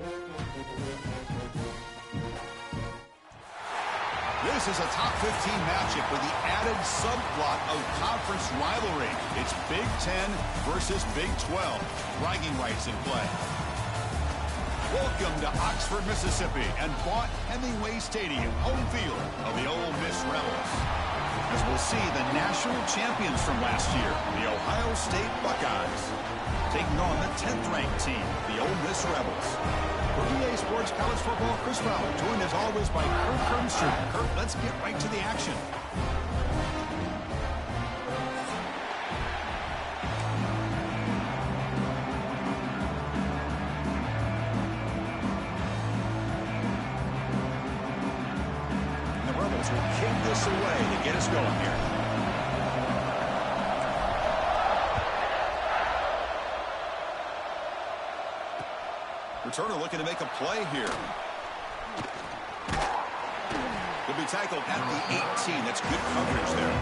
This is a top 15 matchup with the added subplot of conference rivalry. It's Big Ten versus Big 12. Bragging rights in play. Welcome to Oxford, Mississippi, and Vaught-Hemingway Stadium, home field of the Ole Miss Rebels. As we'll see the national champions from last year, the Ohio State Buckeyes, taking on the 10th-ranked team, the Ole Miss Rebels. For EA Sports College Football, Chris Fowler, joined as always by Kirk Hermstrom. Kirk, let's get right to the action. The Rebels will kick this away to get us going here. Returner looking to make a play here. Will be tackled at the 18. That's good coverage there.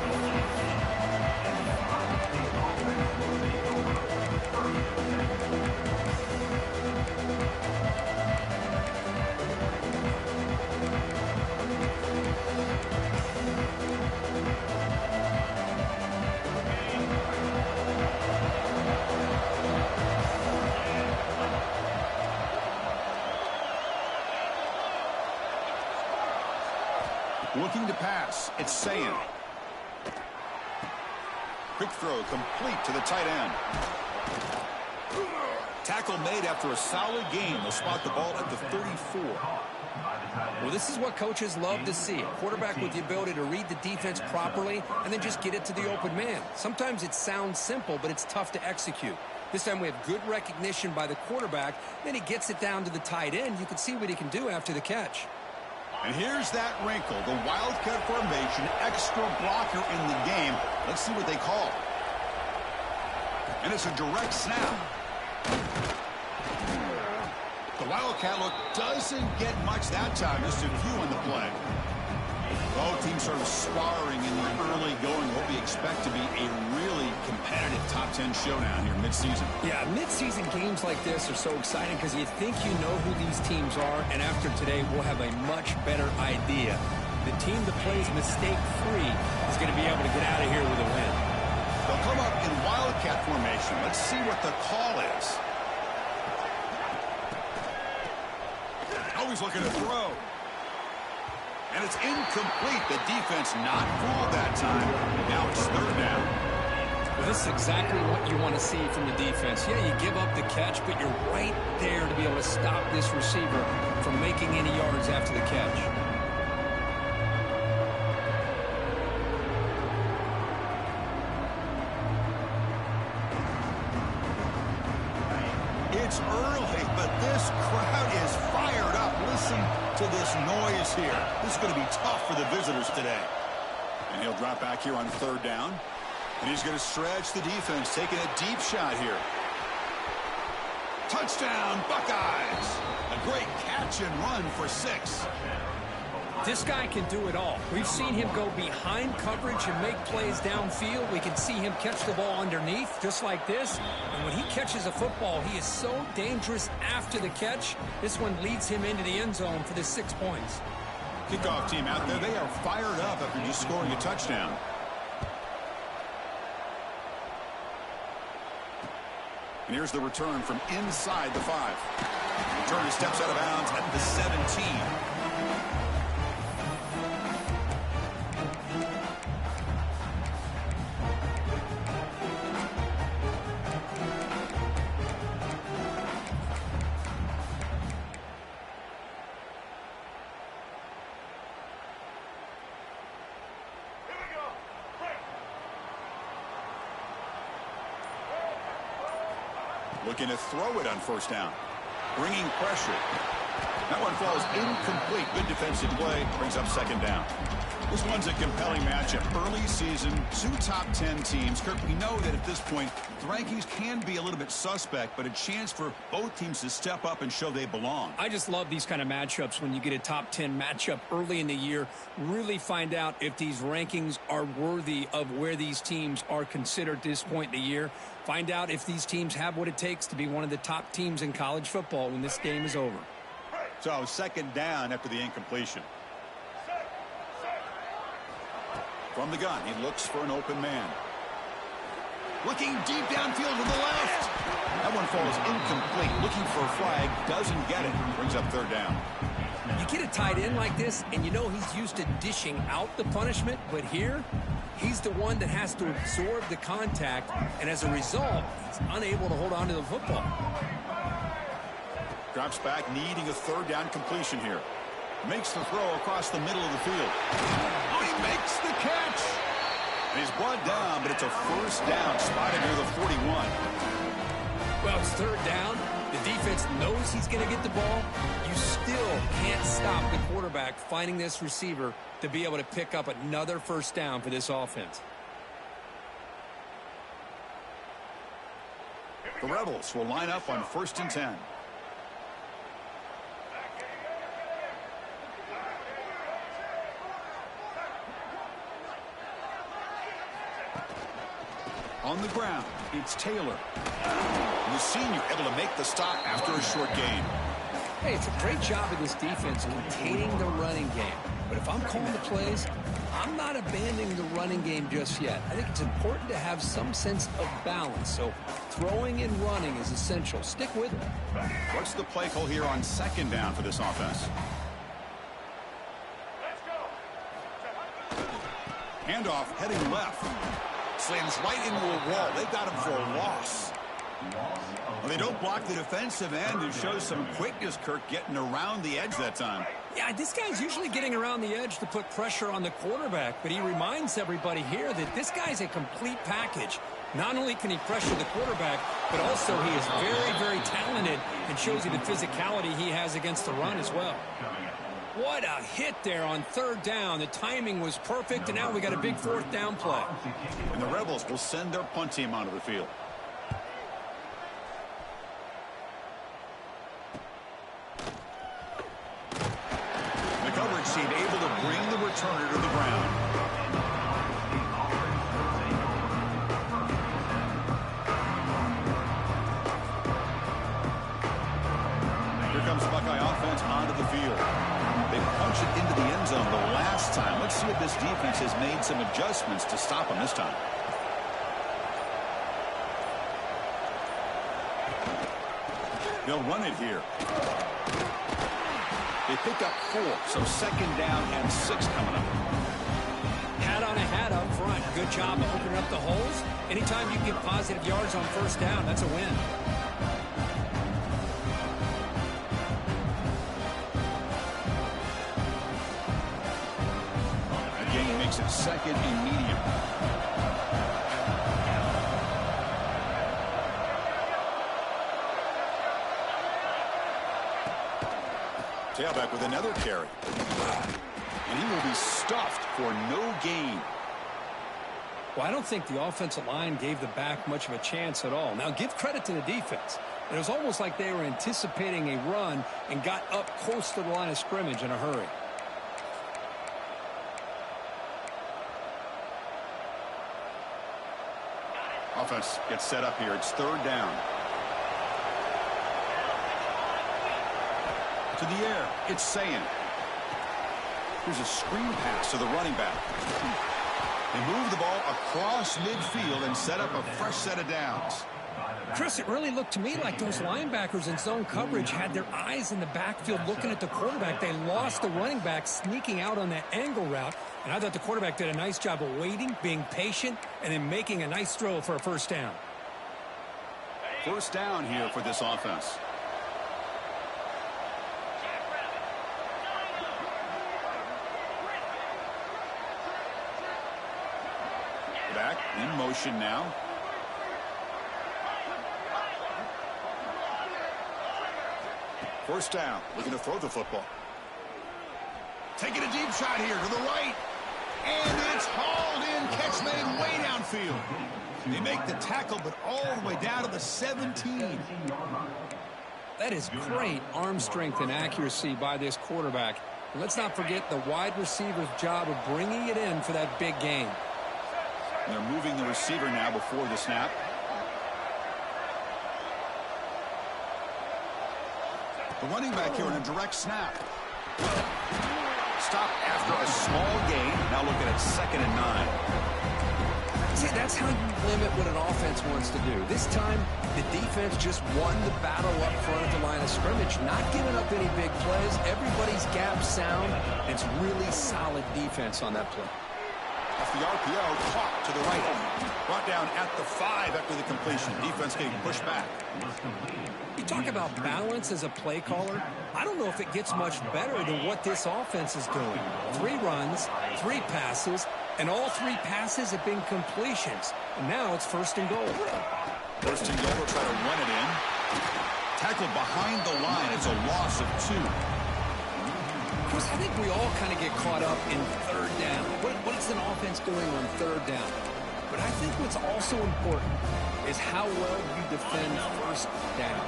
Looking to pass, it's Sayin. Quick throw complete to the tight end. Tackle made after a solid game. They'll spot the ball at the 34. Well, this is what coaches love to see. A quarterback with the ability to read the defense properly and then just get it to the open man. Sometimes it sounds simple, but it's tough to execute. This time we have good recognition by the quarterback. Then he gets it down to the tight end. You can see what he can do after the catch. And here's that wrinkle, the Wildcat formation, extra blocker in the game. Let's see what they call. And it's a direct snap. The Wildcat look doesn't get much that time, just a few on the play. Both teams sort of sparring in the early going, what we expect to be a really competitive top 10 showdown here midseason. Yeah, midseason games like this are so exciting because you think you know who these teams are, and after today we'll have a much better idea. The team that plays mistake-free is going to be able to get out of here with a win. They'll come up in Wildcat formation. Let's see what the call is. Always looking to throw. And it's incomplete. The defense not fooled that time. Now it's third down. Well, this is exactly what you want to see from the defense. Yeah, you give up the catch, but you're right there to be able to stop this receiver from making any yards after the catch. It's early, but this crowd is fired up. Listen to this noise here. This is going to be tough for the visitors today. And he'll drop back here on third down. And he's going to stretch the defense, taking a deep shot here. Touchdown, Buckeyes. A great catch and run for 6. This guy can do it all. We've seen him go behind coverage and make plays downfield. We can see him catch the ball underneath, just like this. And when he catches a football, he is so dangerous after the catch. This one leads him into the end zone for the 6 points. Kickoff team out there, they are fired up after just scoring a touchdown. And here's the return from inside the 5. Returner steps out of bounds at the 17. Looking to throw it on first down. Bringing pressure. That one falls incomplete. Good defensive play. Brings up second down. This one's a compelling matchup. Early season, 2 top 10 teams. Kirk, we know that at this point, the rankings can be a little bit suspect, but a chance for both teams to step up and show they belong. I just love these kind of matchups when you get a top 10 matchup early in the year. Really find out if these rankings are worthy of where these teams are considered at this point in the year. Find out if these teams have what it takes to be one of the top teams in college football when this game is over. So, second down after the incompletion. From the gun, he looks for an open man. Looking deep downfield to the left. That one falls incomplete. Looking for a flag, doesn't get it. Brings up third down. You get a tight end like this, and you know he's used to dishing out the punishment, but here, he's the one that has to absorb the contact, and as a result, he's unable to hold on to the football. Drops back, needing a third down completion here. Makes the throw across the middle of the field. Oh, he makes the catch. And he's brought down, but it's a first down, spotted near the 41. Well, it's third down. The defense knows he's going to get the ball. You still can't stop the quarterback finding this receiver to be able to pick up another first down for this offense. The Rebels will line up on 1st and 10. On the ground, it's Taylor. The senior able to make the stop after a short gain. Hey, it's a great job of this defense containing the running game. But if I'm calling the plays, I'm not abandoning the running game just yet. I think it's important to have some sense of balance. So throwing and running is essential. Stick with it. What's the play call here on second down for this offense? Handoff heading left. Slams right into a wall. They got him for a loss. Well, they don't block the defensive end and show some quickness, Kirk, getting around the edge that time. Yeah, this guy's usually getting around the edge to put pressure on the quarterback, but he reminds everybody here that this guy's a complete package. Not only can he pressure the quarterback, but also he is very, very talented and shows you the physicality he has against the run as well. What a hit there on third down. The timing was perfect, and now we got a big fourth down play. And the Rebels will send their punt team onto the field. The coverage team able to bring the returner to the ground. Here comes Buckeye offense onto the field. They punch it into the end zone the last time. Let's see if this defense has made some adjustments to stop them this time. They'll run it here. They pick up 4, so second down and 6 coming up. Hat on a hat up front. Good job of opening up the holes. Anytime you get positive yards on first down, that's a win. Again, makes it second and medium. Tailback with another carry. And he will be stuffed for no gain. Well, I don't think the offensive line gave the back much of a chance at all. Now, give credit to the defense. It was almost like they were anticipating a run and got up close to the line of scrimmage in a hurry. Offense gets set up here. It's third down. To the air, it's Sayin. Here's a screen pass to the running back. They move the ball across midfield and set up a fresh set of downs. Chris, it really looked to me like those linebackers in zone coverage had their eyes in the backfield looking at the quarterback. They lost the running back sneaking out on that angle route, and I thought the quarterback did a nice job of waiting, being patient, and then making a nice throw for a first down. First down here for this offense. Back in motion now. First down, looking to throw the football. Taking a deep shot here to the right. And it's hauled in. Catch made way downfield. They make the tackle, but all the way down to the 17. That is great arm strength and accuracy by this quarterback. And let's not forget the wide receiver's job of bringing it in for that big gain. They're moving the receiver now before the snap. The running back here in a direct snap. Stop after a small gain. Now looking at 2nd and 9. See, that's how you limit what an offense wants to do. This time, the defense just won the battle up front at the line of scrimmage, not giving up any big plays. Everybody's gap sound. It's really solid defense on that play. Off the RPO, caught to the right. Brought down at the 5 after the completion. Defense getting pushed back. You talk about balance as a play caller. I don't know if it gets much better than what this offense is doing. 3 runs, 3 passes, and all 3 passes have been completions. And now it's 1st and goal. 1st and goal, they'll try to run it in. Tackled behind the line. It's a loss of 2. Chris, I think we all kind of get caught up in 3rd down. What is an offense doing on 3rd down? But I think what's also important is how well you defend 1st down.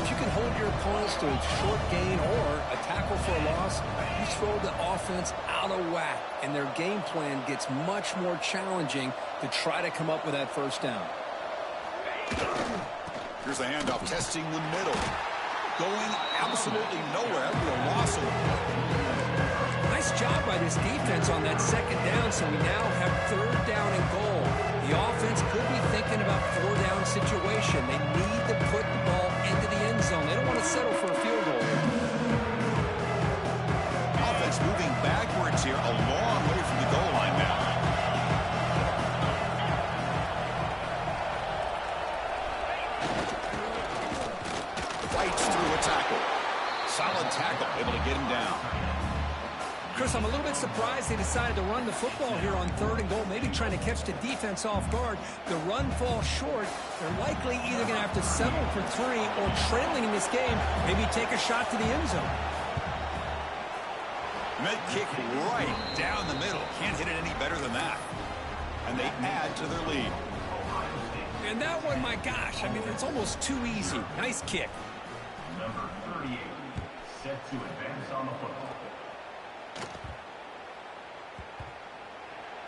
If you can hold your opponents to a short gain or a tackle for a loss, you throw the offense out of whack, and their game plan gets much more challenging to try to come up with that 1st down. Here's the handoff, testing the middle. Going absolutely nowhere. That'll be a loss of a play. Nice job by this defense on that 2nd down, so we now have 3rd down and goal. The offense could be thinking about 4-down situation. They need to put the ball into the end zone. They don't want to settle for a field goal. Offense moving backwards here, a long way from the goal line now. Fights through a tackle. Solid tackle, able to get him down. Chris, I'm a little bit surprised they decided to run the football here on 3rd and goal, maybe trying to catch the defense off guard. The run falls short. They're likely either going to have to settle for 3 or trailing in this game, maybe take a shot to the end zone. Med kick right down the middle. Can't hit it any better than that. And they add to their lead. And that one, my gosh, I mean, it's almost too easy. Nice kick. Number 38, set to advance on the football.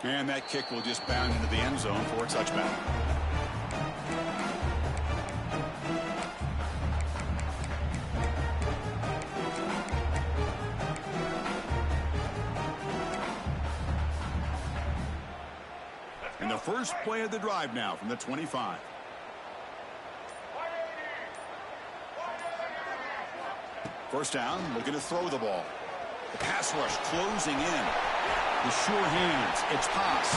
And that kick will just bound into the end zone for a touchback. And the first play of the drive now from the 25. First down, looking to throw the ball. The pass rush closing in. The sure hands, it's Haas.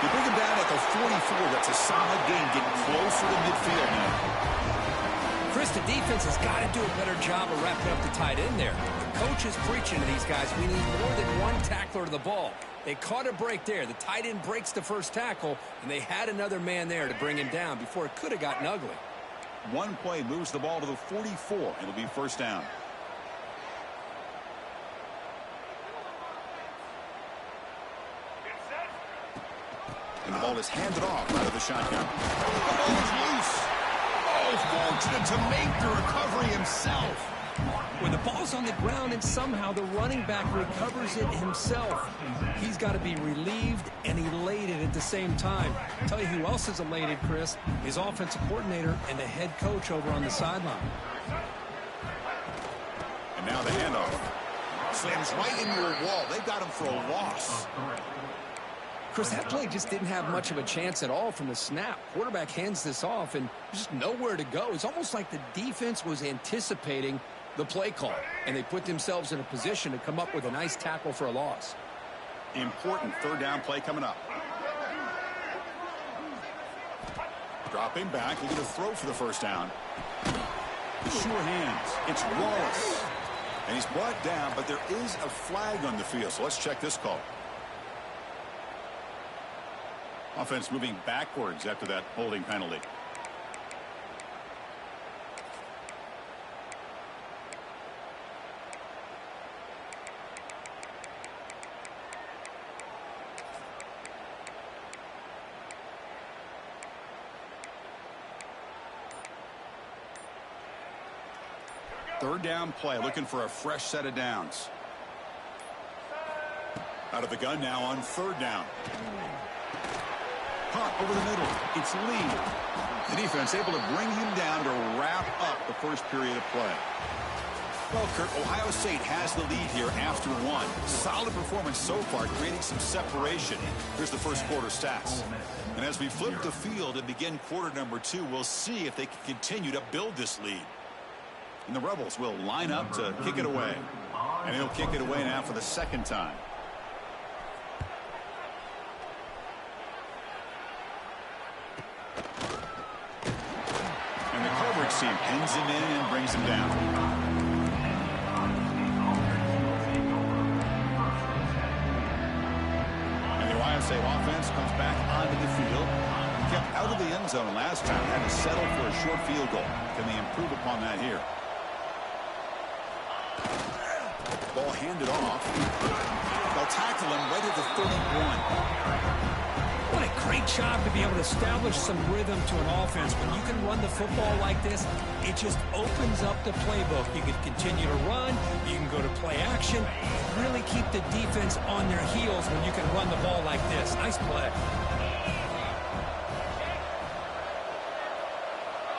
You bring him down at the 44. That's a solid gain, getting closer to midfield now. Chris, the defense has got to do a better job of wrapping up the tight end there. The coach is preaching to these guys, we need more than one tackler to the ball. They caught a break there. The tight end breaks the first tackle, and they had another man there to bring him down before it could have gotten ugly. One play moves the ball to the 44. It'll be first down. And the ball is handed off out of the shotgun. The ball is loose. Oh, fortunate to make the recovery himself. When the ball's on the ground and somehow the running back recovers it himself, he's got to be relieved and elated at the same time. I'll tell you who else is elated, Chris, his offensive coordinator and the head coach over on the sideline. And now the handoff. Slams right into a wall. They've got him for a loss. Chris, that play just didn't have much of a chance at all from the snap. Quarterback hands this off, and there's just nowhere to go. It's almost like the defense was anticipating the play call, and they put themselves in a position to come up with a nice tackle for a loss. Important third down play coming up. Dropping back, looking to throw for the first down. Sure hands. It's Wallace. And he's brought down, but there is a flag on the field, so let's check this call. Offense moving backwards after that holding penalty. Third down play, looking for a fresh set of downs. Out of the gun now on third down. Caught over the middle. It's Lee. The defense able to bring him down to wrap up the first period of play. Well, Kurt, Ohio State has the lead here after one. Solid performance so far, creating some separation. Here's the first quarter stats. And as we flip the field and begin quarter number 2, we'll see if they can continue to build this lead. And the Rebels will line up to kick it away. And he'll kick it away now for the second time. And the coverage team pins him in and brings him down. State offense comes back onto the field. Kept out of the end zone last time. Had to settle for a short field goal. Can they improve upon that here? Ball handed off. They'll tackle him right at the 31. What a great job to be able to establish some rhythm to an offense. When you can run the football like this, it just opens up the playbook. You can continue to run. You can go to play action. Really keep the defense on their heels when you can run the ball like this. Nice play.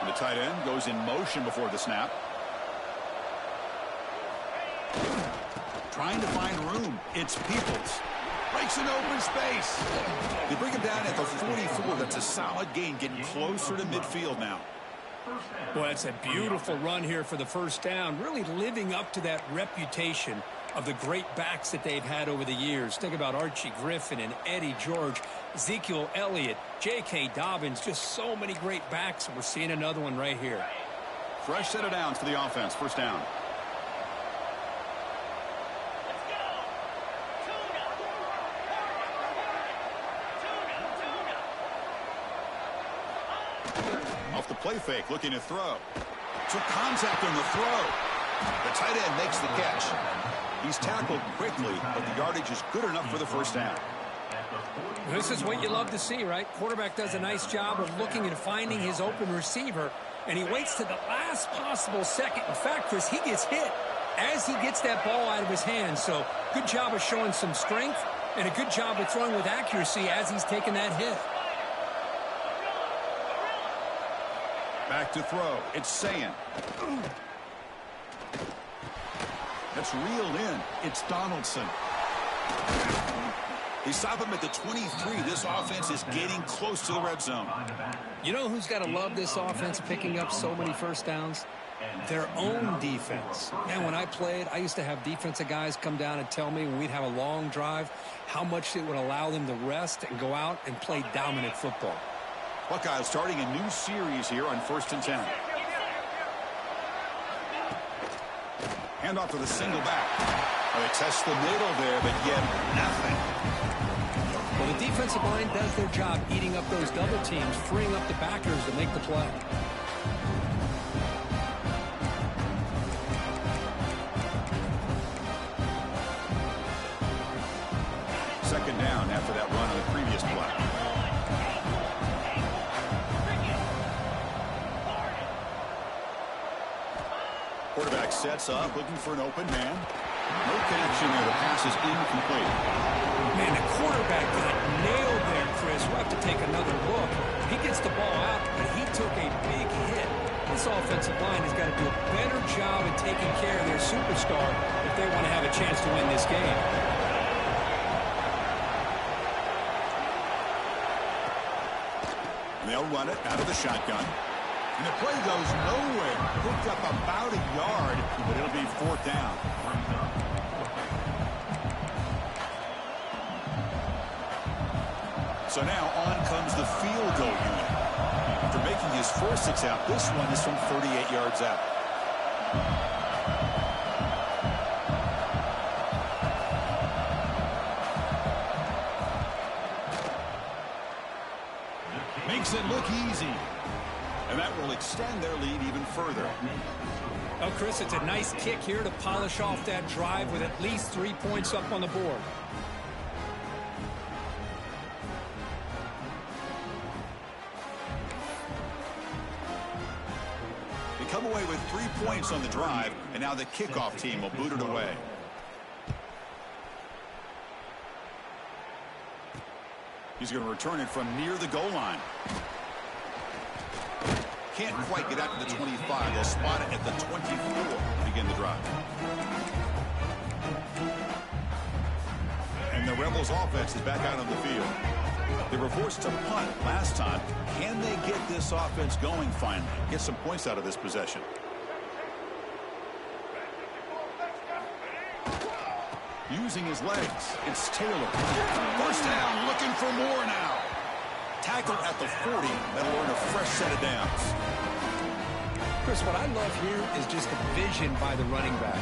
And the tight end goes in motion before the snap. Trying to find room. It's Peoples. Breaks an open space. They bring him down at the 44. That's a solid gain, getting closer to midfield now. Well, it's a beautiful run here for the first down, really living up to that reputation of the great backs that they've had over the years. Think about Archie Griffin and Eddie George, Ezekiel Elliott, J.K. Dobbins, just so many great backs. We're seeing another one right here. Fresh set of downs for the offense. First down. Off the play fake, looking to throw. Took contact on the throw. The tight end makes the catch. He's tackled quickly, but the yardage is good enough for the first down. This is what you love to see, right? Quarterback does a nice job of looking and finding his open receiver, and he waits to the last possible second. In fact, Chris, he gets hit as he gets that ball out of his hands. So good job of showing some strength and a good job of throwing with accuracy as he's taking that hit. Back to throw. It's Sayin. That's reeled in. It's Donaldson. They stop him at the 23. This offense is getting close to the red zone. You know who's got to love this offense picking up so many first downs? Their own defense. Man, when I played, I used to have defensive guys come down and tell me when we'd have a long drive how much it would allow them to rest and go out and play dominant football. Buckeyes starting a new series here on 1st and 10. Handoff to the single back. Well, they test the middle there, but yet nothing. Well, the defensive line does their job eating up those double teams, freeing up the backers to make the play. Second down after that run on the previous play. Quarterback sets up, looking for an open man. No connection there. The pass is incomplete. Man, the quarterback got nailed there, Chris. We'll have to take another look. He gets the ball out, but he took a big hit. This offensive line has got to do a better job of taking care of their superstar if they want to have a chance to win this game. And they'll run it out of the shotgun. And the play goes nowhere. Picked up about a yard, but it'll be 4th down. So now on comes the field goal unit. After making his first attempt, this one is from 38 yards out. Makes it look easy. And that will extend their lead even further. Oh, Chris, it's a nice kick here to polish off that drive with at least 3 points up on the board. come away with 3 points on the drive, and now the kickoff team will boot it away. He's going to return it from near the goal line. Can't quite get out to the 25. They'll spot it at the 24 to begin the drive. And the Rebels offense is back out on the field. They were forced to punt last time. Can they get this offense going finally? Get some points out of this possession. Using his legs, it's Taylor. First down, looking for more now. Tackled at the 40. That'll earn a fresh set of downs. Chris, what I love here is just the vision by the running back.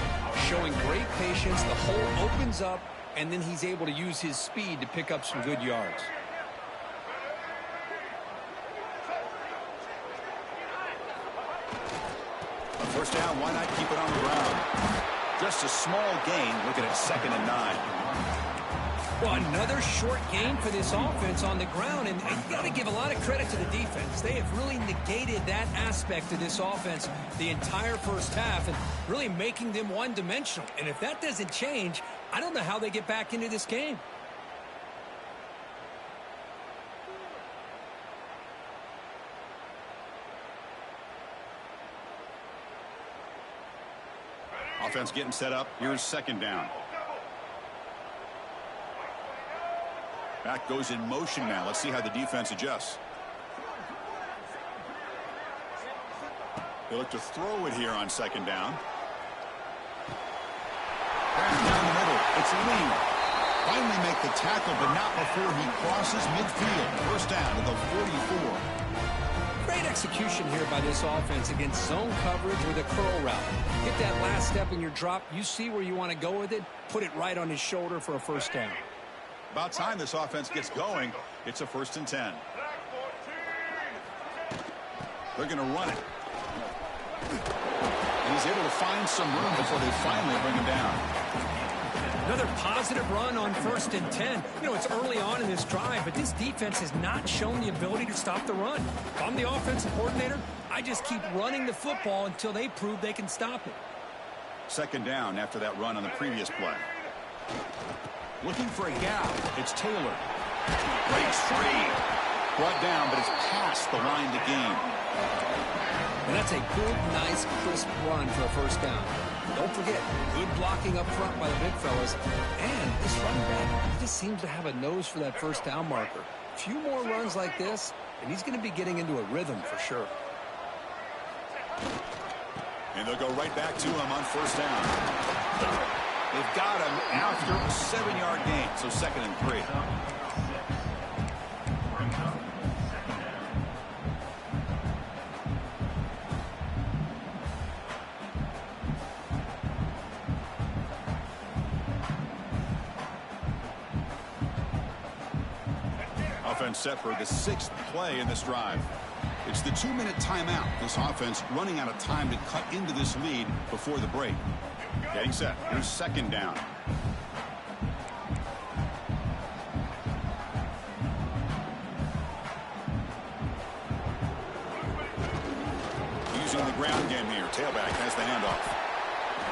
Showing great patience, the hole opens up, and then he's able to use his speed to pick up some good yards. A first down, why not keep it on the ground? Just a small gain, looking at 2nd and 9. Well, another short gain for this offense on the ground, and you got to give a lot of credit to the defense. They have really negated that aspect of this offense the entire first half and really making them one-dimensional. And if that doesn't change, I don't know how they get back into this game. Offense getting set up. Here's 2nd down. Back goes in motion now. Let's see how the defense adjusts. They look to throw it here on 2nd down. Pass down the middle. It's Lee. Finally make the tackle, but not before he crosses midfield. First down to the 44. Great execution here by this offense against zone coverage with a curl route. Get that last step in your drop. You see where you want to go with it. Put it right on his shoulder for a first down. About time this offense gets going. It's a 1st and 10. They're going to run it. And he's able to find some room before they finally bring him down. Another positive run on 1st and 10. You know, it's early on in this drive, but this defense has not shown the ability to stop the run. If I'm the offensive coordinator, I just keep running the football until they prove they can stop it. 2nd down after that run on the previous play. Looking for a gap. It's Taylor. Breaks free. Brought down, but it's past the line to gain. And that's a good, nice, crisp run for a first down. Don't forget, good blocking up front by the big fellas. And this running back, he just seems to have a nose for that first down marker. A few more runs like this, and he's going to be getting into a rhythm for sure. And they'll go right back to him on 1st down. They've got him after a 7-yard gain, so 2nd and 3. Offense set for the 6th play in this drive. It's the 2-minute timeout. This offense running out of time to cut into this lead before the break. Getting set. Here's 2nd down. Using the ground game here. Tailback has the handoff.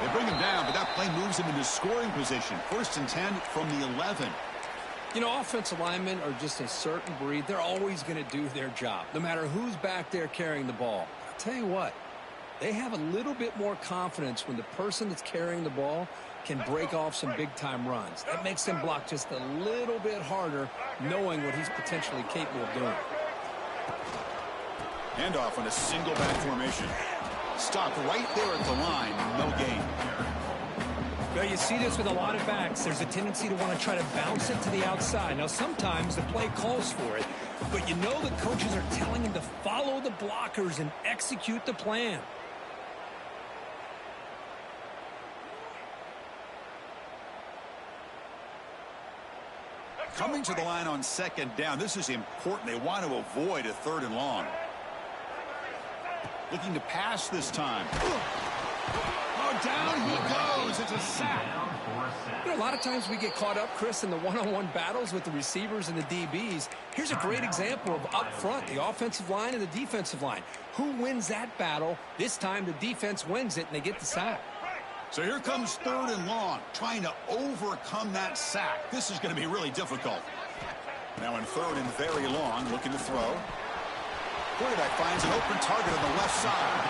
They bring him down, but that play moves him into scoring position. 1st and 10 from the 11. You know, offensive linemen are just a certain breed. They're always going to do their job, no matter who's back there carrying the ball. I'll tell you what, they have a little bit more confidence when the person that's carrying the ball can break off some big-time runs. That makes them block just a little bit harder, knowing what he's potentially capable of doing. Handoff on a single back formation. Stop right there at the line. No gain. Well, you see this with a lot of backs. There's a tendency to want to try to bounce it to the outside. Now, sometimes the play calls for it, but you know the coaches are telling him to follow the blockers and execute the plan. Coming to the line on 2nd down. This is important. They want to avoid a 3rd and long. Looking to pass this time. Oh, down he goes. It's a sack. for a set. You know, a lot of times we get caught up, Chris, in the one-on-one battles with the receivers and the DBs. Here's a great example of up front, the offensive line and the defensive line. Who wins that battle? This time the defense wins it, and they get the sack. So here comes 3rd and long, trying to overcome that sack. This is going to be really difficult. Now in 3rd and very long, looking to throw. Quarterback finds an open target on the left side.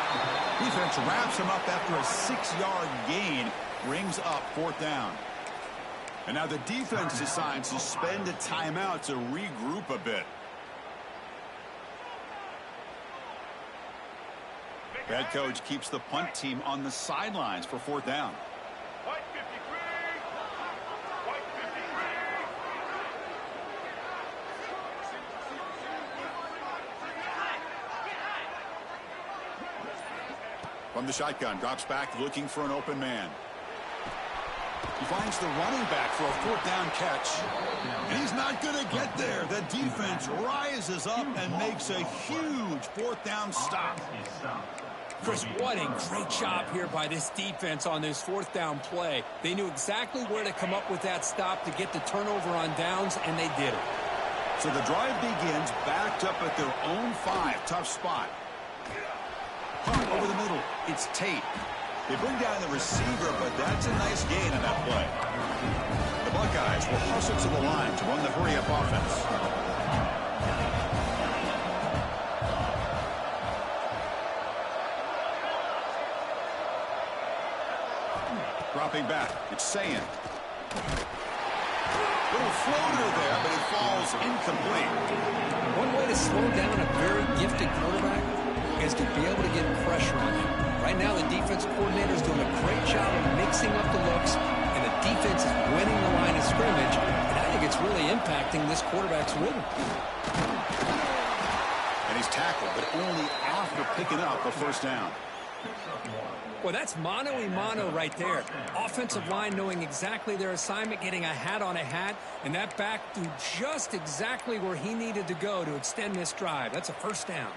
Defense wraps him up after a 6-yard gain, brings up 4th down. And now the defense decides to spend a timeout to regroup a bit. Head coach keeps the punt team on the sidelines for 4th down. From the shotgun, drops back looking for an open man. He finds the running back for a 4th down catch. And he's not going to get there. The defense rises up and makes a huge 4th down stop. Chris, what a great job here by this defense on this 4th down play. They knew exactly where to come up with that stop to get the turnover on downs, and they did it. So the drive begins backed up at their own 5. Tough spot. Punt over the middle. It's Tate. They bring down the receiver, but that's a nice gain on that play. The Buckeyes will hustle to the line to run the hurry-up offense. Dropping back, it's Sayin. Little floater there, but it falls incomplete. One way to slow down a very gifted quarterback is to be able to get pressure on him. Right now, the defense coordinator is doing a great job of mixing up the looks, and the defense is winning the line of scrimmage, and I think it's really impacting this quarterback's rhythm. And he's tackled, but only after picking up a 1st down. Well, that's mano-a-mano right there. Offensive line knowing exactly their assignment, getting a hat on a hat, and that back threw just exactly where he needed to go to extend this drive. That's a 1st down.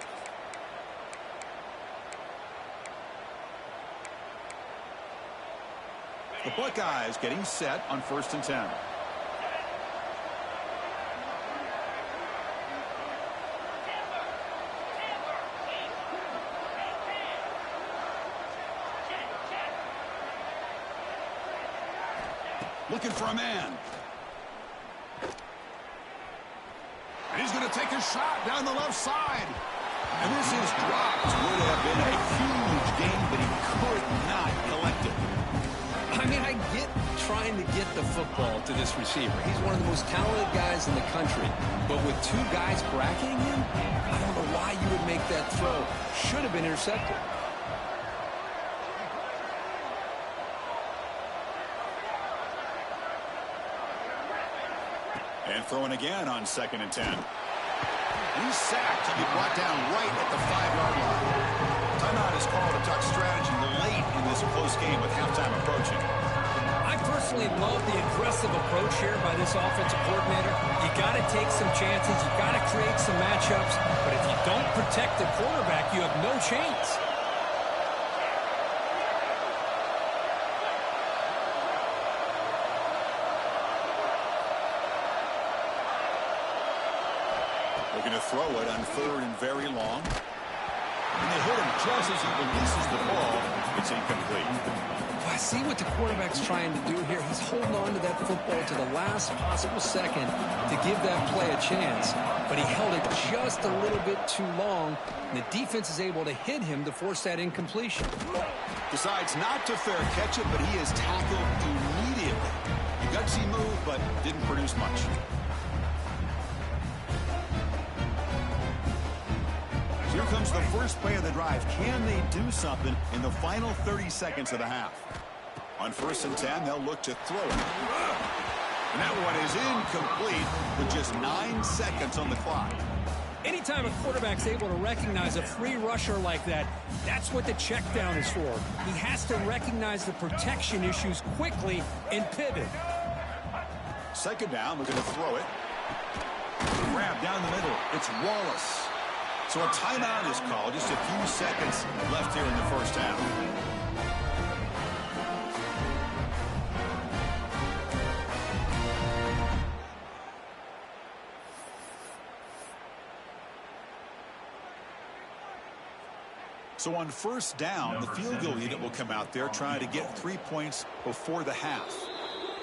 The Buckeyes getting set on 1st and 10. Looking for a man. And he's going to take a shot down the left side. And this is dropped. Would have been a huge gain, but he could not collect it. I mean, I get trying to get the football to this receiver. He's one of the most talented guys in the country. But with 2 guys bracketing him, I don't know why you would make that throw. Should have been intercepted. And throwing again on 2nd and 10. He's sacked. He'll be brought down right at the 5-yard line. Timeout is called to talk strategy late in this close game with halftime approaching. I personally love the aggressive approach here by this offensive coordinator. You got to take some chances. You got to create some matchups. But if you don't protect the quarterback, you have no chance. Looking to throw it on 3rd and very long. And they hit him just as he releases the ball. It's incomplete. I see what the quarterback's trying to do here. He's holding on to that football to the last possible second to give that play a chance. But he held it just a little bit too long. And the defense is able to hit him to force that incompletion. Decides not to fair catch it, but he is tackled immediately. A gutsy move, but didn't produce much. Here comes the first play of the drive. Can they do something in the final 30 seconds of the half? On 1st and 10, they'll look to throw it. And that one is incomplete with just 9 seconds on the clock. Anytime a quarterback's able to recognize a free rusher like that, that's what the check down is for. He has to recognize the protection issues quickly and pivot. 2nd down, looking to throw it. Grab down the middle. It's Wallace. So a timeout is called. Just a few seconds left here in the 1st half. So on first down, the field goal unit will come out there trying to get 3 points before the half.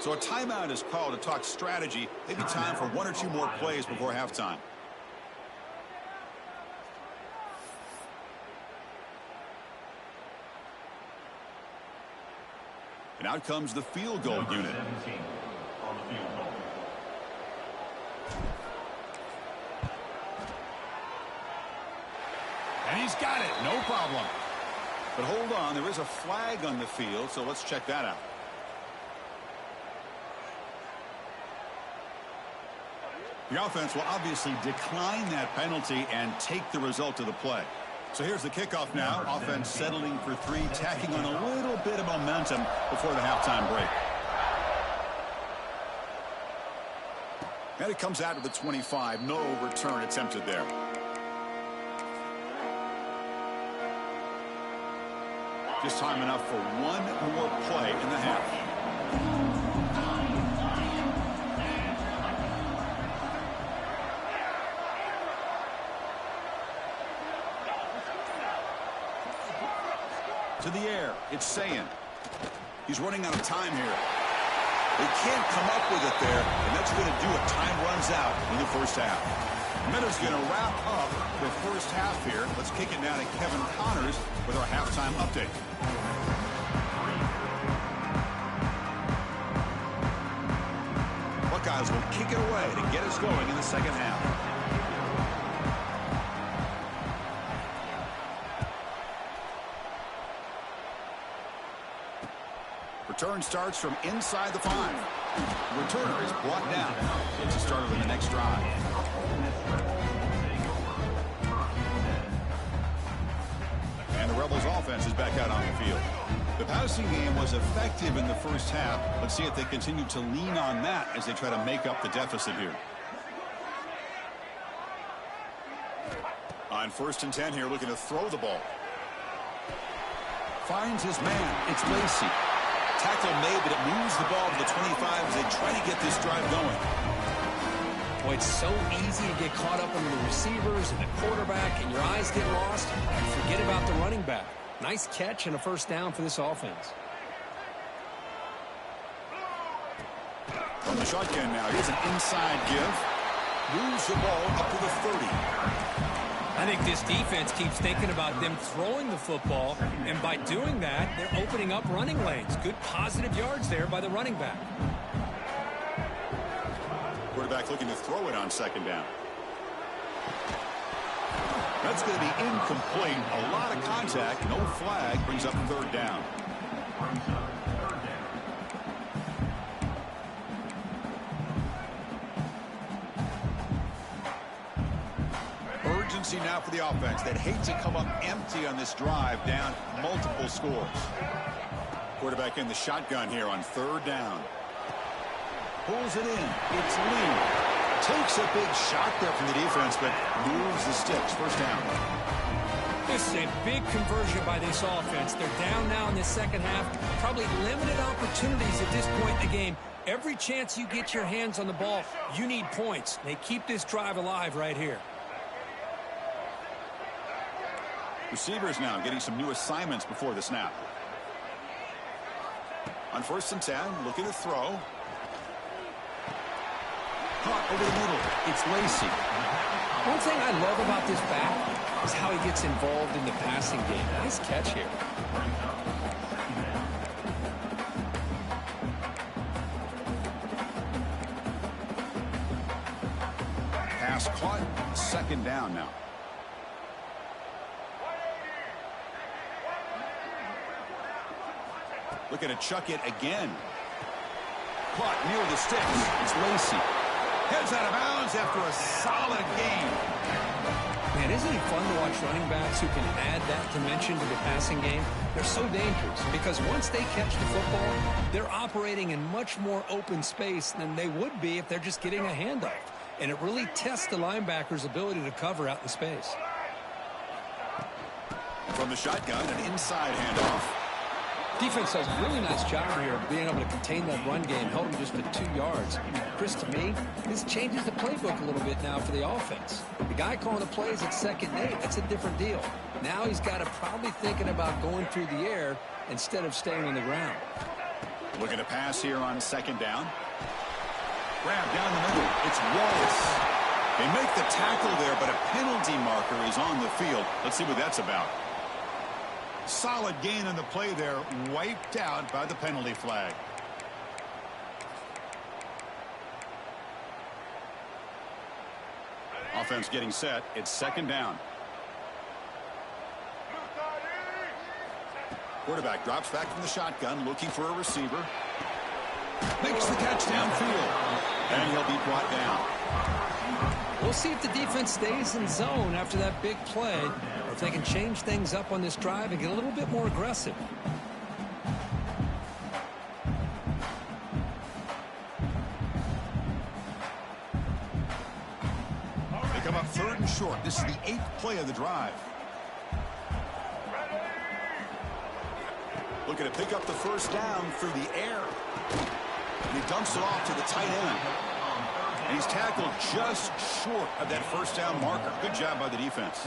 So a timeout is called to talk strategy. Maybe time for 1 or 2 more plays before halftime. And out comes the field goal unit. And he's got it. No problem. But hold on. There is a flag on the field, so let's check that out. The offense will obviously decline that penalty and take the result of the play. So here's the kickoff now. Offense settling for 3, tacking on a little bit of momentum before the halftime break. And it comes out to the 25. No return attempted there. Just time enough for 1 more play in the half. To the air, it's Sayin. He's running out of time here. They can't come up with it there, and that's going to do it. Time runs out in the first half. Meadows going to wrap up the first half here. Let's kick it down to Kevin Connors with our halftime update. Buckeyes will kick it away to get us going in the second half. Return starts from inside the 5. The returner is brought down. It's a start of the next drive. And the Rebels offense is back out on the field. The passing game was effective in the first half. Let's see if they continue to lean on that as they try to make up the deficit here. On 1st and 10 here, looking to throw the ball. Finds his man. It's Lacy. Tackle made, but it moves the ball to the 25 as they try to get this drive going. Boy, it's so easy to get caught up under the receivers and the quarterback, and your eyes get lost. You forget about the running back. Nice catch and a first down for this offense. From the shotgun now, here's an inside give. Moves the ball up to the 30. I think this defense keeps thinking about them throwing the football, and by doing that, they're opening up running lanes. Good positive yards there by the running back. Quarterback looking to throw it on 2nd down. That's going to be incomplete. A lot of contact. No flag. Brings up 3rd down. Urgency now for the offense. They'd hate to come up empty on this drive, down multiple scores. Quarterback in the shotgun here on 3rd down. Pulls it in. It's Lee. Takes a big shot there from the defense, but moves the sticks. First down. This is a big conversion by this offense. They're down now in the second half. Probably limited opportunities at this point in the game. Every chance you get your hands on the ball, you need points. They keep this drive alive right here. Receivers now getting some new assignments before the snap. On 1st and 10, looking to throw. Caught over the middle. It's Lacy. One thing I love about this back is how he gets involved in the passing game. Nice catch here. Pass caught. 2nd down now. Looking to chuck it again. Caught near the sticks. It's Lacy. Heads out of bounds after a solid game. Man, isn't it fun to watch running backs who can add that dimension to the passing game? They're so dangerous because once they catch the football, they're operating in much more open space than they would be if they're just getting a handoff. And it really tests the linebacker's ability to cover out in space. From the shotgun, an inside handoff. Defense does a really nice job here of being able to contain that run game, held them just to 2 yards. Chris, to me, this changes the playbook a little bit now for the offense. The guy calling the plays at 2nd and 8, that's a different deal. Now he's got to probably thinking about going through the air instead of staying on the ground. Looking to pass here on second down. Grab down the middle. It's Wallace. They make the tackle there, but a penalty marker is on the field. Let's see what that's about. Solid gain on the play there, wiped out by the penalty flag. Offense getting set. It's second down. Quarterback drops back from the shotgun, looking for a receiver. Makes the catch downfield. And he'll be brought down. We'll see if the defense stays in zone after that big play, or if they can change things up on this drive and get a little bit more aggressive. They come up third and short. This is the 8th play of the drive. Looking to pick up the first down through the air. And he dumps it off to the tight end. And he's tackled just short of that first down marker. Good job by the defense.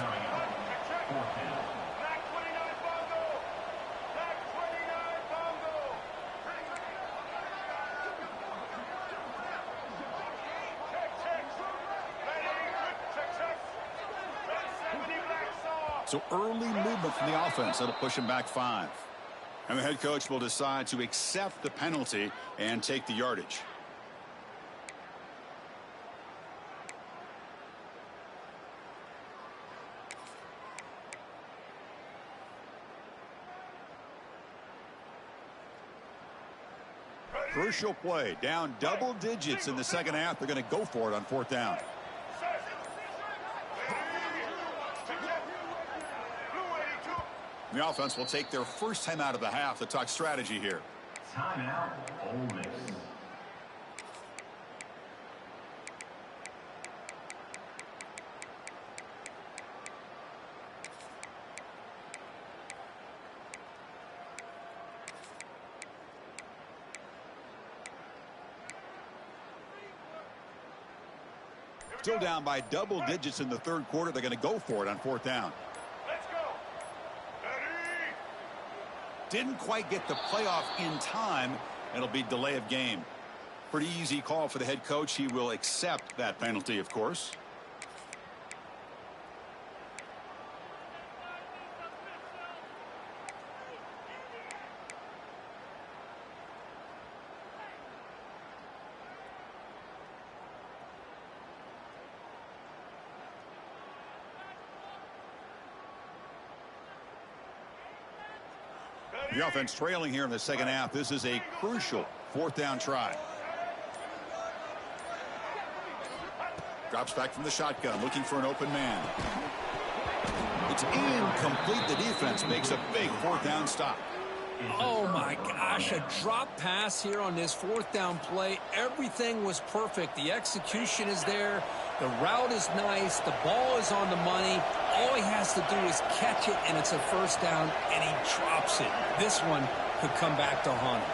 So early movement from the offense. That'll push him back 5. And the head coach will decide to accept the penalty and take the yardage. Crucial play. Down double digits in the second half. They're going to go for it on fourth down. The offense will take their first time out of the half to talk strategy here. Timeout, Ole Miss. Still down by double digits in the third quarter. They're going to go for it on fourth down. Didn't quite get the playoff in time. It'll be delay of game. Pretty easy call for the head coach. He will accept that penalty, of course. The offense trailing here in the second half. This is a crucial fourth down try. Drops back from the shotgun, looking for an open man. It's incomplete. The defense makes a big fourth down stop. Oh my gosh, a drop pass here on this fourth down play. Everything was perfect. The execution is there. The route is nice. The ball is on the money. All he has to do is catch it, and it's a first down, and he drops it. This one could come back to haunt him.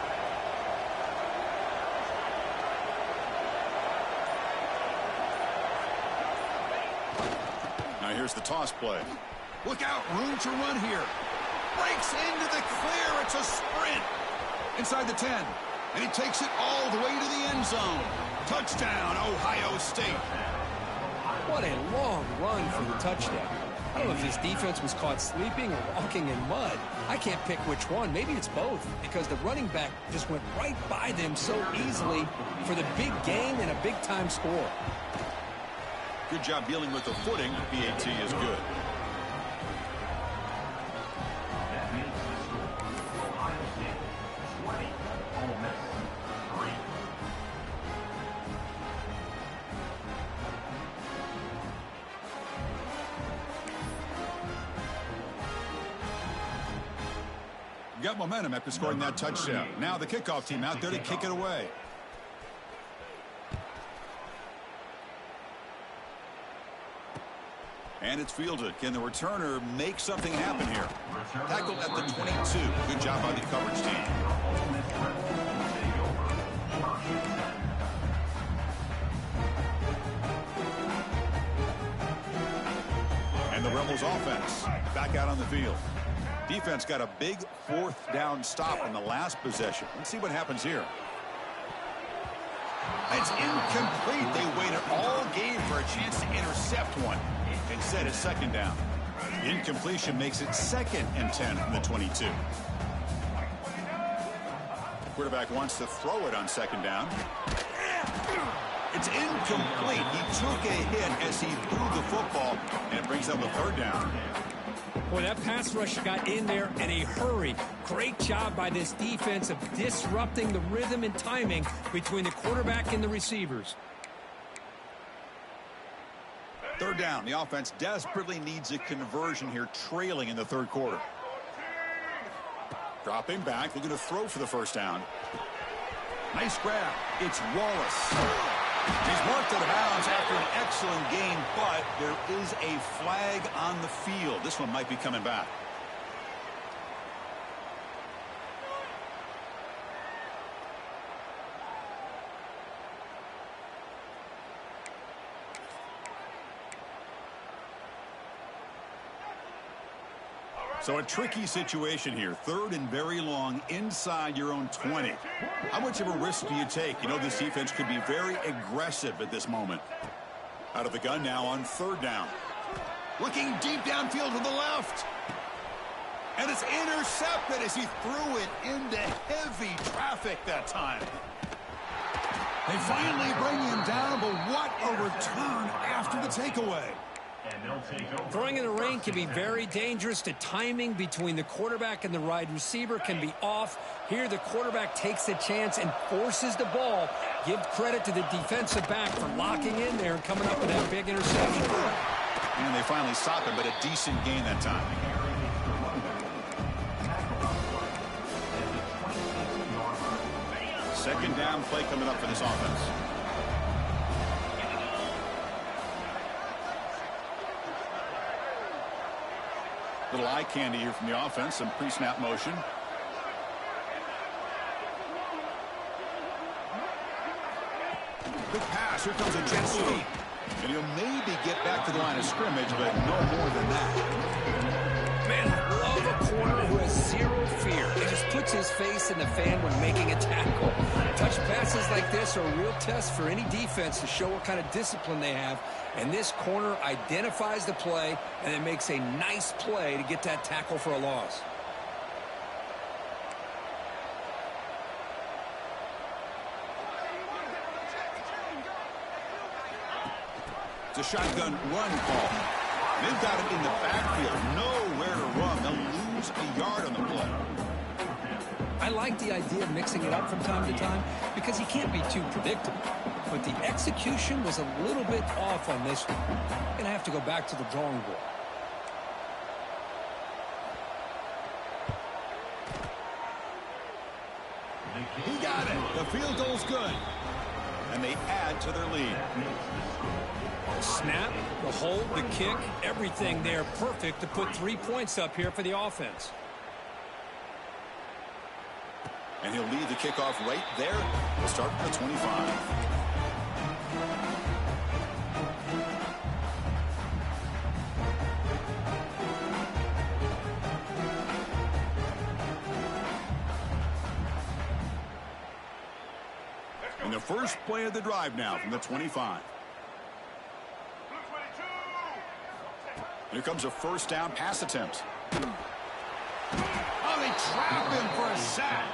Now here's the toss play. Look out, room to run here. Breaks into the clear. It's a sprint. Inside the 10. And he takes it all the way to the end zone. Touchdown, Ohio State. What a long run for the touchdown. I don't know if his defense was caught sleeping or walking in mud. I can't pick which one. Maybe it's both, because the running back just went right by them so easily for the big gain and a big-time score. Good job dealing with the footing. PAT is good. That makes the score Ohio State 20, Ole Miss 3. Got momentum after scoring that touchdown. Now the kickoff team out there to kick it away. And it's fielded. Can the returner make something happen here? Tackled at the 22. Good job by the coverage team. And the Rebels offense back out on the field. Defense got a big fourth down stop in the last possession. Let's see what happens here. It's incomplete. They waited all game for a chance to intercept one. Instead, it's second down. The incompletion makes it 2nd and 10 from the 22. The quarterback wants to throw it on second down. It's incomplete. He took a hit as he threw the football, and it brings up a third down. Boy, that pass rush got in there in a hurry. Great job by this defense of disrupting the rhythm and timing between the quarterback and the receivers. Third down. The offense desperately needs a conversion here, trailing in the third quarter. Dropping back, looking to throw for the first down. Nice grab. It's Wallace. He's marked out of bounds after an excellent game, but there is a flag on the field. This one might be coming back. So a tricky situation here. Third and very long inside your own 20. How much of a risk do you take? You know this defense could be very aggressive at this moment. Out of the gun now on third down. Looking deep downfield to the left. And it's intercepted as he threw it into heavy traffic that time. They finally bring him down, but what a return after the takeaway. Throwing in the rain can be very dangerous. The timing between the quarterback and the wide receiver can be off. Here, the quarterback takes a chance and forces the ball. Give credit to the defensive back for locking in there and coming up with that big interception. And they finally stop it, but a decent gain that time. Second down play coming up for this offense. Little eye candy here from the offense. Some pre-snap motion. Good pass. Here comes a jet sweep. And he'll maybe get back to the line of scrimmage, but no more than that. Man, I love a corner who has zero fear. He just puts his face in the fan when making a tackle. Touch passes like this are a real test for any defense to show what kind of discipline they have. And this corner identifies the play and then makes a nice play to get that tackle for a loss. It's a shotgun run call. They've got it in the backfield. Nowhere to run. They'll lose a yard on the play. I like the idea of mixing it up from time to time because you can't be too predictable. But the execution was a little bit off on this one. Going to have to go back to the drawing board. He got it. The field goal's good. And they add to their lead. Snap, the hold, the kick, everything there perfect to put 3 points up here for the offense. And he'll lead the kickoff right there. We'll start from the 25. And the first play of the drive now from the 25. Here comes a first down pass attempt. Oh, they trap him for a sack.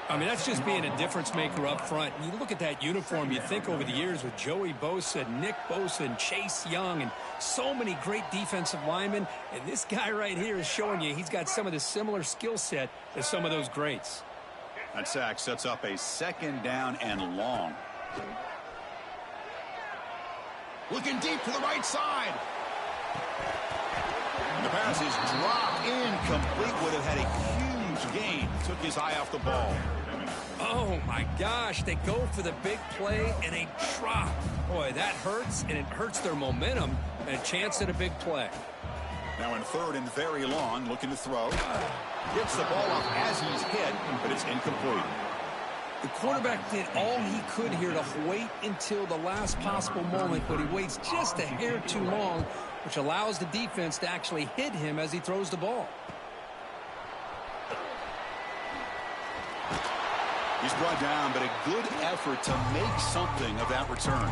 I mean, that's just being a difference maker up front. You look at that uniform, you think over the years with Joey Bosa, Nick Bosa, and Chase Young, and so many great defensive linemen. And this guy right here is showing you he's got some of the similar skill set as some of those greats. That sack sets up a second down and long. Looking deep to the right side. And the pass is dropped incomplete. Would have had a huge gain. Took his eye off the ball. Oh, my gosh. They go for the big play and a drop. Boy, that hurts, and it hurts their momentum and a chance at a big play. Now in third and very long, looking to throw. Gets the ball off as he's hit, but it's incomplete. The quarterback did all he could here to wait until the last possible moment, but he waits just a hair too long, which allows the defense to actually hit him as he throws the ball. He's brought down, but a good effort to make something of that return.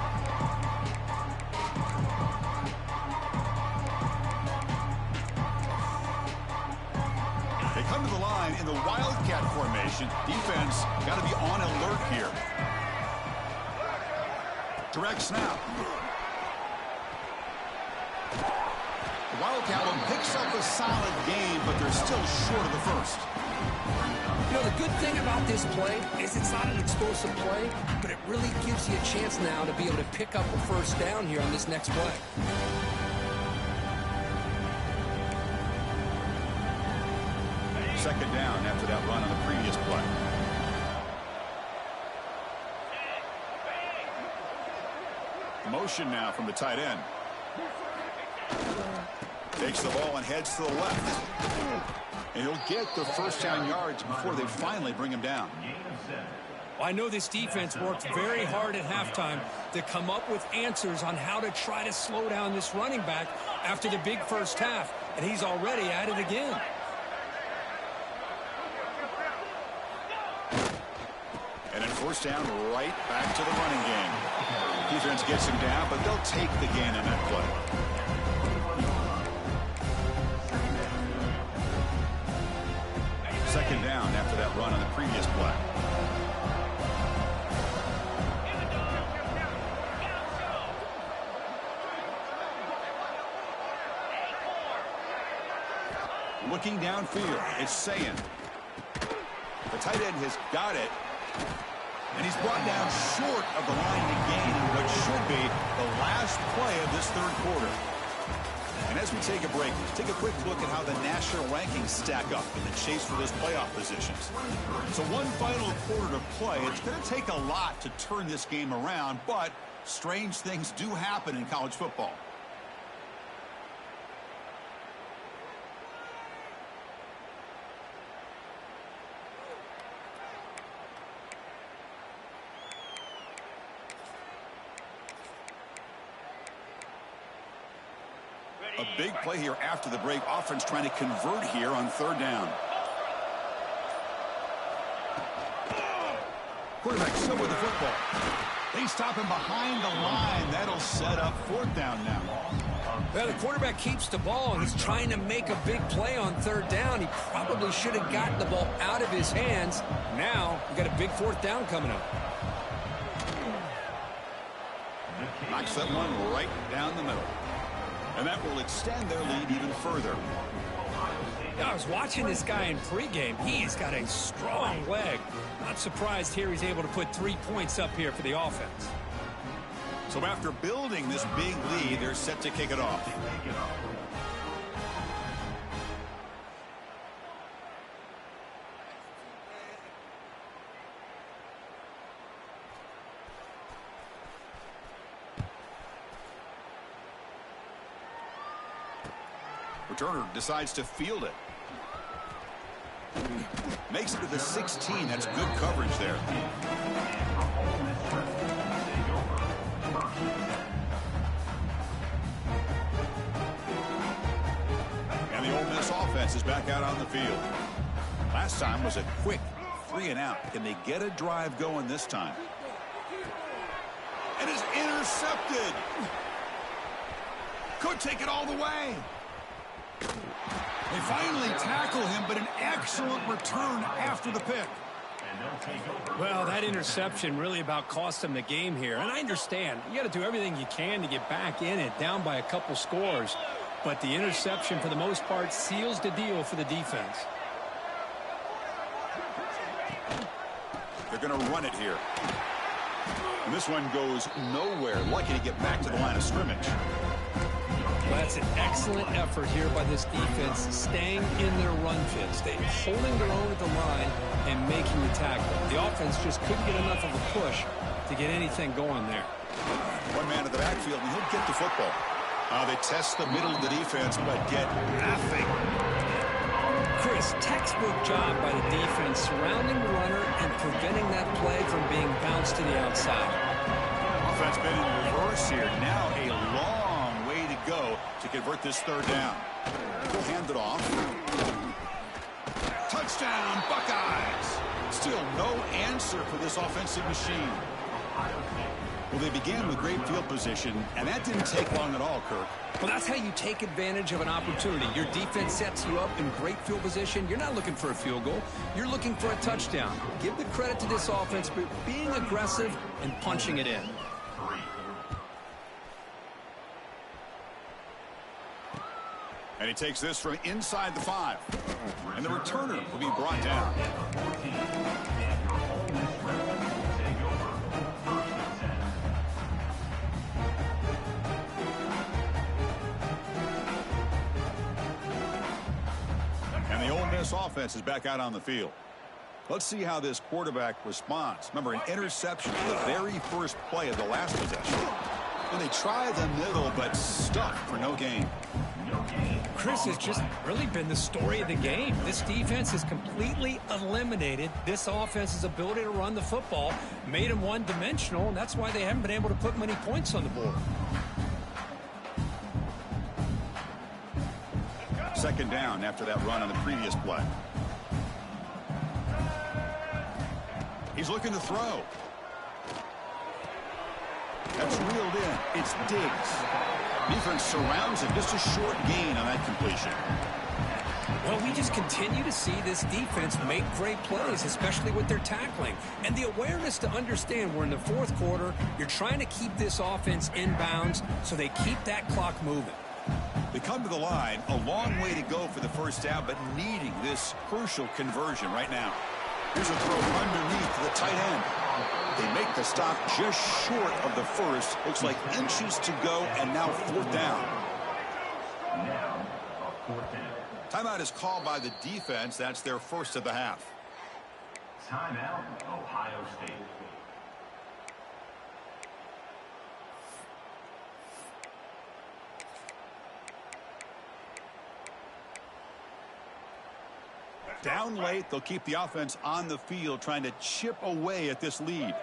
They come to the line in the Wildcat formation. Defense got to be on alert here. Direct snap. The Wildcat one picks up a solid game, but they're still short of the first. You know, the good thing about this play is it's not an explosive play, but it really gives you a chance now to be able to pick up a first down here on this next play. Second down after that run on the previous play. Motion now from the tight end. Takes the ball and heads to the left. And he'll get the first down yards before they finally bring him down. Well, I know this defense worked very hard at halftime to come up with answers on how to try to slow down this running back after the big first half, and he's already at it again. And then first down right back to the running game. Defense gets him down, but they'll take the gain on that play. Second down after that run on the previous play. Looking downfield, it's Sayin. The tight end has got it. And he's brought down short of the line to gain what should be the last play of this third quarter. And as we take a break, take a quick look at how the national rankings stack up in the chase for those playoff positions. So one final quarter to play. It's going to take a lot to turn this game around, but strange things do happen in college football. A big play here after the break. Offense trying to convert here on third down. Quarterback still with the football. They stop him behind the line. That'll set up fourth down now. Well, the quarterback keeps the ball, and he's trying to make a big play on third down. He probably should have gotten the ball out of his hands. Now, we got a big fourth down coming up. Knocks that one right down the middle. And that will extend their lead even further. I was watching this guy in pregame. He's got a strong leg. Not surprised here he's able to put 3 points up here for the offense. So after building this big lead, they're set to kick it off. Returner decides to field it. Makes it to the 16. That's good coverage there. And the Ole Miss offense is back out on the field. Last time was a quick 3-and-out. Can they get a drive going this time? And is intercepted. Could take it all the way. They finally tackle him, but an excellent return after the pick. Well, that interception really about cost him the game here. And I understand. You got to do everything you can to get back in it, down by a couple scores. But the interception, for the most part, seals the deal for the defense. They're going to run it here. And this one goes nowhere. Lucky to get back to the line of scrimmage. Well, that's an excellent effort here by this defense, staying in their run fit, staying holding their own at the line and making the tackle. The offense just couldn't get enough of a push to get anything going there. One man in the backfield, and he'll get the football. They test the middle of the defense, but get nothing. Chris, textbook job by the defense surrounding the runner and preventing that play from being bounced to the outside. Offense been in reverse here. Now a long way to go to convert this third down. We'll hand it off. Touchdown, Buckeyes. Still no answer for this offensive machine. Well, they began with great field position, and that didn't take long at all, Kirk. Well, that's how you take advantage of an opportunity. Your defense sets you up in great field position. You're not looking for a field goal. You're looking for a touchdown. Give the credit to this offense for being aggressive and punching it in. And he takes this from inside the 5. And the returner will be brought down. And the Ole Miss offense is back out on the field. Let's see how this quarterback responds. Remember, an interception for the very first play of the last possession. And they try the middle, but stuck for no gain. Chris has just really been the story of the game. This defense has completely eliminated this offense's ability to run the football, made them one-dimensional, and that's why they haven't been able to put many points on the board. Second down after that run on the previous play. He's looking to throw. That's reeled in. It's Diggs. Defense surrounds him. Just a short gain on that completion. Well, we just continue to see this defense make great plays, especially with their tackling. And the awareness to understand we're in the fourth quarter, you're trying to keep this offense in bounds so they keep that clock moving. They come to the line, a long way to go for the first down, but needing this crucial conversion right now. Here's a throw underneath to the tight end. They make the stop just short of the first. Looks like inches to go, and now fourth down. Now, a 4th down. Timeout is called by the defense. That's their first of the half. Timeout, Ohio State. Down late, they'll keep the offense on the field, trying to chip away at this lead.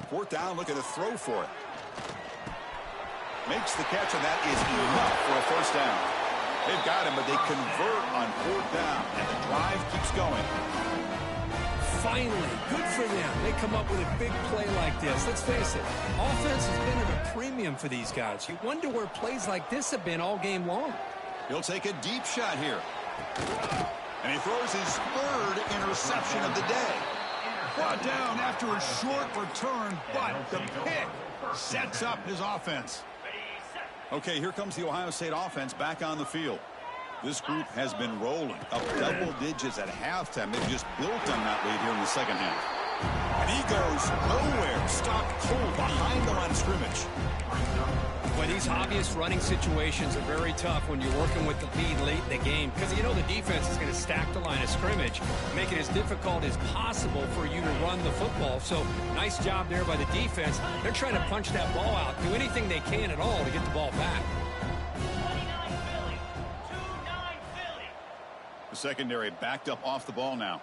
Fourth down, look at the throw for it. Makes the catch, and that is enough for a first down. They've got him, but they convert on fourth down, and the drive keeps going. Finally, good for them. They come up with a big play like this. Let's face it, offense has been at a premium for these guys. You wonder where plays like this have been all game long. He'll take a deep shot here. And he throws his third interception of the day. Brought down after a short return, but the pick sets up his offense. Okay, here comes the Ohio State offense back on the field. This group has been rolling up double digits at halftime. They've just built on that lead here in the second half. And he goes nowhere, stopped cold behind the line of scrimmage. But these obvious running situations are very tough when you're working with the lead late in the game, because you know the defense is going to stack the line of scrimmage, make it as difficult as possible for you to run the football. So nice job there by the defense. They're trying to punch that ball out, do anything they can at all to get the ball back. The secondary backed up off the ball now.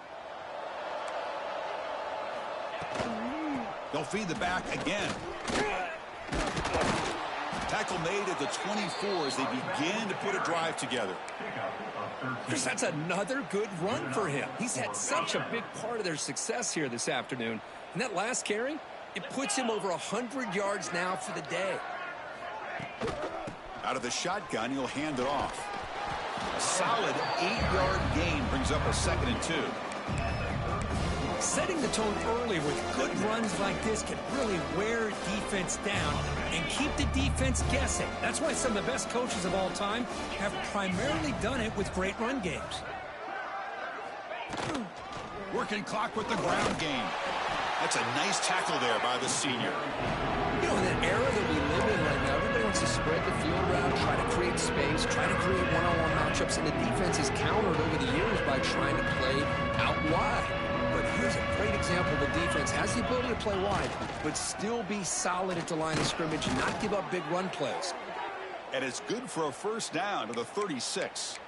They'll feed the back again. Tackle made at the 24 as they begin to put a drive together. Chris, that's another good run for him. He's had such a big part of their success here this afternoon. And that last carry, it puts him over 100 yards now for the day. Out of the shotgun, he'll hand it off. A solid 8-yard gain brings up a 2nd and 2. Setting the tone early with good runs like this can really wear defense down and keep the defense guessing. That's why some of the best coaches of all time have primarily done it with great run games. Working clock with the ground game. That's a nice tackle there by the senior. You know, in that era that we live in right now, everybody wants to spread the field around, try to create space, try to create one-on-one matchups, and the defense is countered over the years by trying to play out wide. But here's a great example. The defense has the ability to play wide, but still be solid at the line of scrimmage and not give up big run plays. And it's good for a first down to the 36.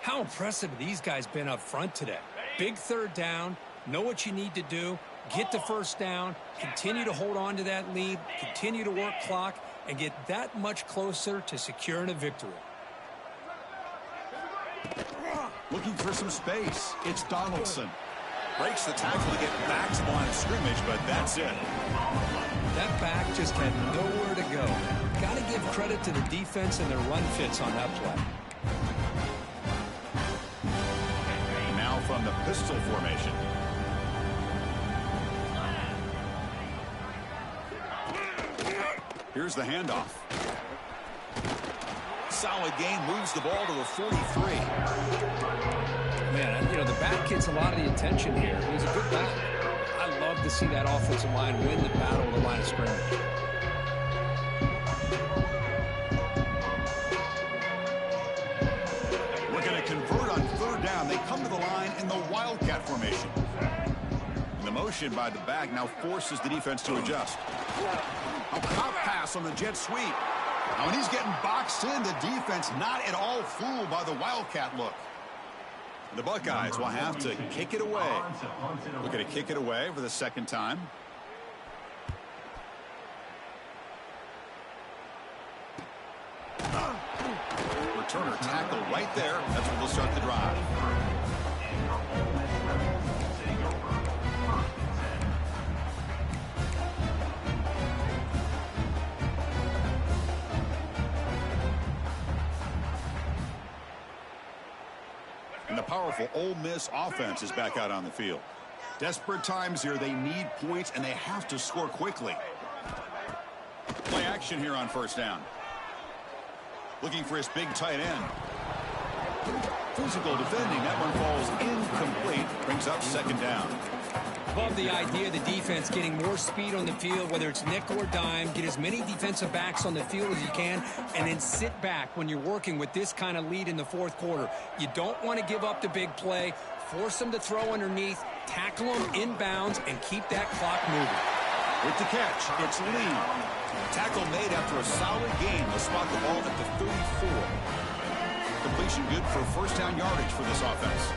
How impressive have these guys been up front today? Big third down, know what you need to do, get the first down, continue to hold on to that lead, continue to work clock, and get that much closer to securing a victory. Looking for some space. It's Donaldson. Breaks the tackle to get back to the line of scrimmage, but that's it. That back just had nowhere to go. Got to give credit to the defense and their run fits on that play. Now from the pistol formation. Here's the handoff. Solid gain, moves the ball to the 43. Man, you know, the back gets a lot of the attention here. He's a good back. I love to see that offensive line win the battle at the line of scrimmage. Looking to convert on third down. They come to the line in the Wildcat formation. And the motion by the back now forces the defense to adjust. A pop pass on the jet sweep. Now, when he's getting boxed in, the defense not at all fooled by the Wildcat look. The Buckeyes will have to kick it away. Looking to kick it away for the second time. Returner tackle right there. That's where they'll start the drive. And the powerful Ole Miss offense is back out on the field. Desperate times here. They need points, and they have to score quickly. Play action here on first down. Looking for his big tight end. Physical defending. That one falls incomplete. Brings up second down. Love the idea of the defense getting more speed on the field, whether it's nickel or dime. Get as many defensive backs on the field as you can, and then sit back when you're working with this kind of lead in the fourth quarter. You don't want to give up the big play. Force them to throw underneath, tackle them inbounds, and keep that clock moving. With the catch, it's Lee. Tackle made after a solid gain. They'll spot the ball at the 34. Completion good for first down yardage for this offense.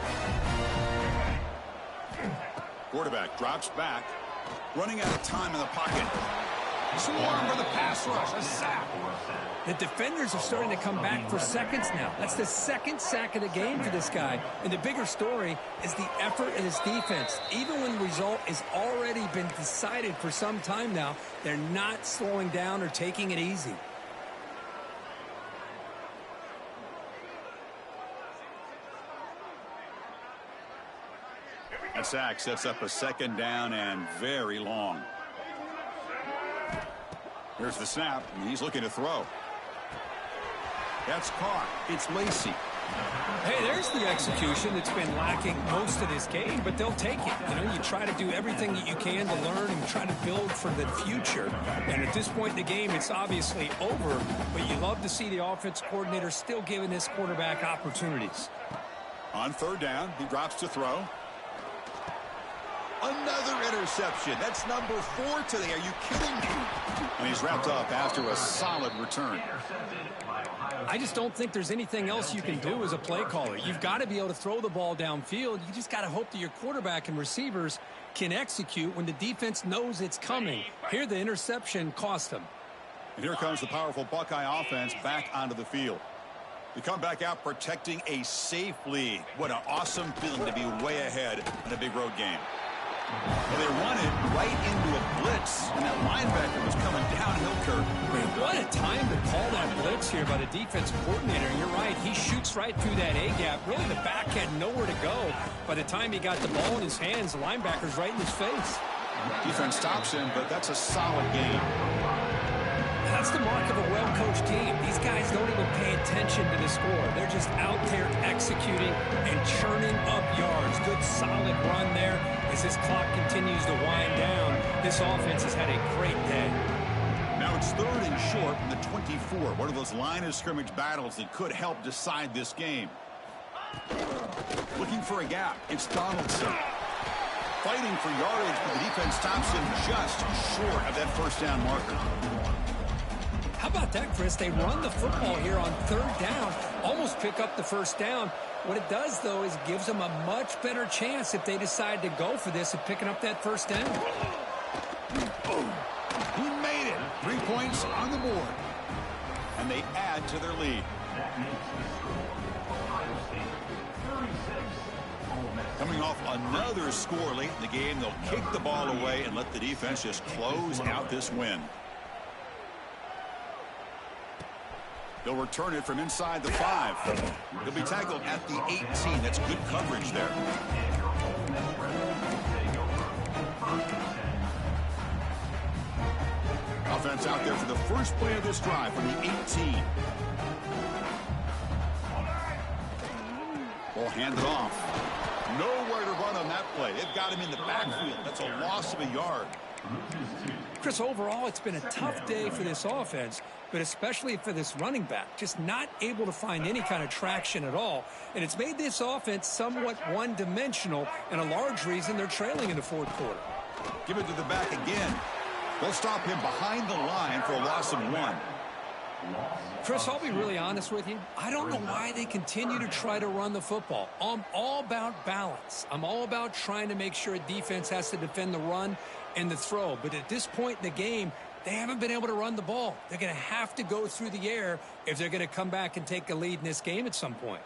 Quarterback drops back. Running out of time in the pocket. Swarm for the pass rush. A sack. The defenders are starting to come back for seconds now. That's the second sack of the game for this guy. And the bigger story is the effort in his defense. Even when the result has already been decided for some time now, they're not slowing down or taking it easy. That sack sets up a second down and very long. Here's the snap, and he's looking to throw. That's caught. It's Lacey. Hey, there's the execution that's been lacking most of this game, but they'll take it. You know, you try to do everything that you can to learn and try to build for the future. And at this point in the game, it's obviously over, but you love to see the offense coordinator still giving this quarterback opportunities. On third down, he drops to throw. Another interception. That's number 4 today. Are you kidding me? And he's wrapped up after a solid return. I just don't think there's anything else you can do as a play caller. You've got to be able to throw the ball downfield. You just got to hope that your quarterback and receivers can execute when the defense knows it's coming. Here, the interception cost them. And here comes the powerful Buckeye offense back onto the field. They come back out protecting a safe lead. What an awesome feeling to be way ahead in a big road game. Well, they run it right into a blitz, and that linebacker was coming downhill, Kurt. Man, what a time to call that blitz here by the defensive coordinator. And you're right, he shoots right through that A-gap. Really, the back had nowhere to go. By the time he got the ball in his hands, the linebacker's right in his face. Defense stops him, but that's a solid game. That's the mark of a well-coached team. These guys don't even pay attention to the score. They're just out there executing and churning up yards. Good, solid run there. As this clock continues to wind down, this offense has had a great day. Now it's third and short from the 24. One of those line of scrimmage battles that could help decide this game. Looking for a gap. It's Donaldson. Fighting for yardage, but the defense stops him just short of that first down marker. How about that, Chris? They run the football here on third down, almost pick up the first down. What it does, though, is it gives them a much better chance if they decide to go for this and picking up that first down. He made it. 3 points on the board. And they add to their lead. That makes the score Ohio State 36, Ole Miss. Coming off another score late in the game, they'll kick the ball away and let the defense just close out this win. They'll return it from inside the 5. They'll be tackled at the 18. That's good coverage there. Offense out there for the first play of this drive from the 18. Ball handed off. Nowhere to run on that play. They've got him in the backfield. That's a loss of a yard. Chris, overall, it's been a tough day for this offense, but especially for this running back. Just not able to find any kind of traction at all. And it's made this offense somewhat one-dimensional, and a large reason they're trailing in the fourth quarter. Give it to the back again. They'll stop him behind the line for a loss of 1. Chris, I'll be really honest with you. I don't know why they continue to try to run the football. I'm all about balance. I'm all about trying to make sure a defense has to defend the run and the throw. But at this point in the game, they haven't been able to run the ball. They're going to have to go through the air if they're going to come back and take a lead in this game at some point.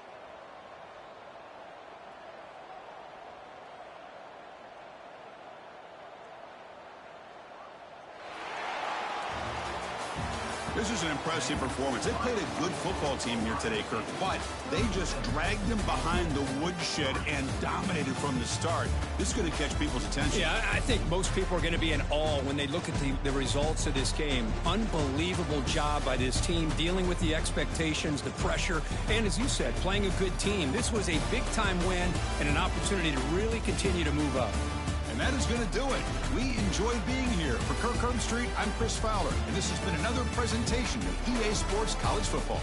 This is an impressive performance. They played a good football team here today, Kirk, but they just dragged them behind the woodshed and dominated from the start. This is going to catch people's attention. Yeah, I think most people are going to be in awe when they look at the results of this game. Unbelievable job by this team, dealing with the expectations, the pressure, and as you said, playing a good team. This was a big-time win and an opportunity to really continue to move up. And that is going to do it. We enjoyed being here. For Kirk Herbstreit, I'm Chris Fowler, and this has been another presentation of EA Sports College Football.